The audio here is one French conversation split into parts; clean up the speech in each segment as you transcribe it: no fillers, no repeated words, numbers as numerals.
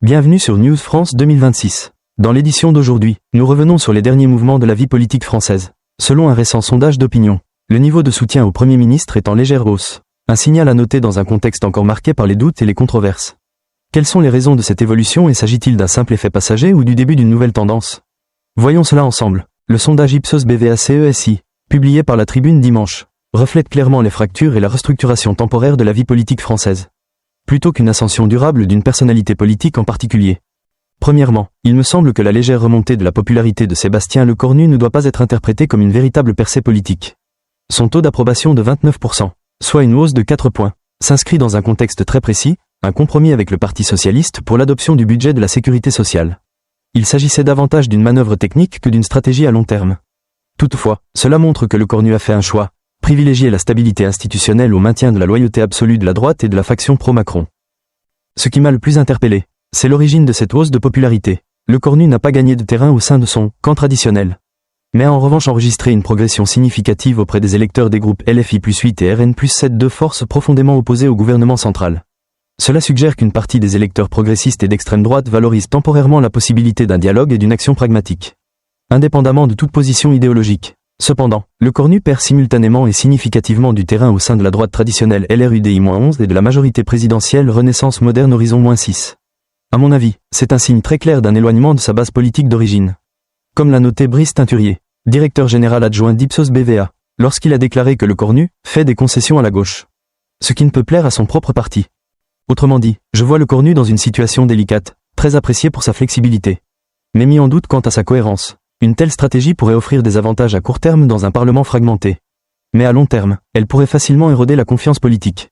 Bienvenue sur News France 2026. Dans l'édition d'aujourd'hui, nous revenons sur les derniers mouvements de la vie politique française. Selon un récent sondage d'opinion, le niveau de soutien au Premier ministre est en légère hausse. Un signal à noter dans un contexte encore marqué par les doutes et les controverses. Quelles sont les raisons de cette évolution et s'agit-il d'un simple effet passager ou du début d'une nouvelle tendance? Voyons cela ensemble. Le sondage Ipsos BVA-CESI, publié par la Tribune dimanche, reflète clairement les fractures et la restructuration temporaire de la vie politique française, plutôt qu'une ascension durable d'une personnalité politique en particulier. Premièrement, il me semble que la légère remontée de la popularité de Sébastien Lecornu ne doit pas être interprétée comme une véritable percée politique. Son taux d'approbation de 29%, soit une hausse de 4 points, s'inscrit dans un contexte très précis, un compromis avec le Parti socialiste pour l'adoption du budget de la sécurité sociale. Il s'agissait davantage d'une manœuvre technique que d'une stratégie à long terme. Toutefois, cela montre que Lecornu a fait un choix, privilégier la stabilité institutionnelle au maintien de la loyauté absolue de la droite et de la faction pro-Macron. Ce qui m'a le plus interpellé, c'est l'origine de cette hausse de popularité. Lecornu n'a pas gagné de terrain au sein de son camp traditionnel, mais a en revanche enregistré une progression significative auprès des électeurs des groupes LFI+8 et RN+7, deux forces profondément opposées au gouvernement central. Cela suggère qu'une partie des électeurs progressistes et d'extrême droite valorise temporairement la possibilité d'un dialogue et d'une action pragmatique, indépendamment de toute position idéologique. Cependant, Lecornu perd simultanément et significativement du terrain au sein de la droite traditionnelle LRUDI-11 et de la majorité présidentielle Renaissance Moderne Horizon-6. À mon avis, c'est un signe très clair d'un éloignement de sa base politique d'origine. Comme l'a noté Brice Teinturier, directeur général adjoint d'Ipsos BVA, lorsqu'il a déclaré que Lecornu fait des concessions à la gauche, ce qui ne peut plaire à son propre parti. Autrement dit, je vois Lecornu dans une situation délicate, très appréciée pour sa flexibilité, mais mis en doute quant à sa cohérence. Une telle stratégie pourrait offrir des avantages à court terme dans un parlement fragmenté. Mais à long terme, elle pourrait facilement éroder la confiance politique.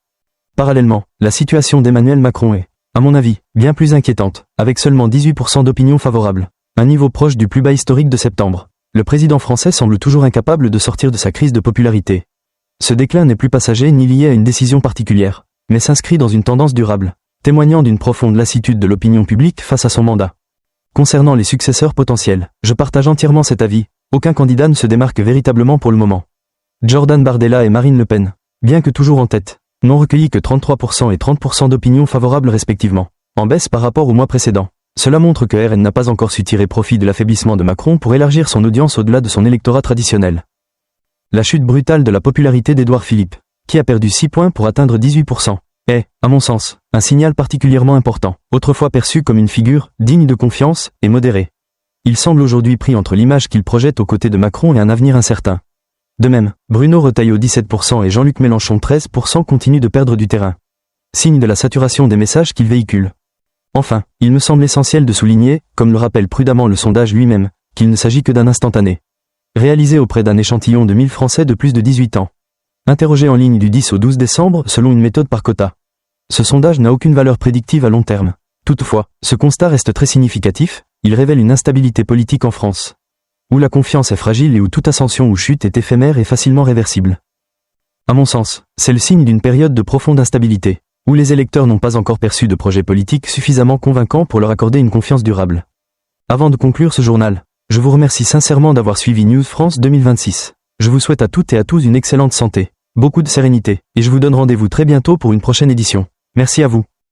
Parallèlement, la situation d'Emmanuel Macron est, à mon avis, bien plus inquiétante, avec seulement 18% d'opinion favorable, un niveau proche du plus bas historique de septembre. Le président français semble toujours incapable de sortir de sa crise de popularité. Ce déclin n'est plus passager ni lié à une décision particulière, mais s'inscrit dans une tendance durable, témoignant d'une profonde lassitude de l'opinion publique face à son mandat. Concernant les successeurs potentiels, je partage entièrement cet avis, aucun candidat ne se démarque véritablement pour le moment. Jordan Bardella et Marine Le Pen, bien que toujours en tête, n'ont recueilli que 33% et 30% d'opinions favorables respectivement, en baisse par rapport au mois précédent. Cela montre que RN n'a pas encore su tirer profit de l'affaiblissement de Macron pour élargir son audience au-delà de son électorat traditionnel. La chute brutale de la popularité d'Édouard Philippe, qui a perdu 6 points pour atteindre 18%, est, à mon sens, un signal particulièrement important, autrefois perçu comme une figure digne de confiance et modérée. Il semble aujourd'hui pris entre l'image qu'il projette aux côtés de Macron et un avenir incertain. De même, Bruno Retailleau 17% et Jean-Luc Mélenchon 13% continuent de perdre du terrain, signe de la saturation des messages qu'ils véhiculent. Enfin, il me semble essentiel de souligner, comme le rappelle prudemment le sondage lui-même, qu'il ne s'agit que d'un instantané, réalisé auprès d'un échantillon de 1000 Français de plus de 18 ans. Interrogé en ligne du 10 au 12 décembre selon une méthode par quota. Ce sondage n'a aucune valeur prédictive à long terme. Toutefois, ce constat reste très significatif, il révèle une instabilité politique en France, où la confiance est fragile et où toute ascension ou chute est éphémère et facilement réversible. À mon sens, c'est le signe d'une période de profonde instabilité, où les électeurs n'ont pas encore perçu de projet politique suffisamment convaincant pour leur accorder une confiance durable. Avant de conclure ce journal, je vous remercie sincèrement d'avoir suivi News France 2026. Je vous souhaite à toutes et à tous une excellente santé, beaucoup de sérénité, et je vous donne rendez-vous très bientôt pour une prochaine édition. Merci à vous.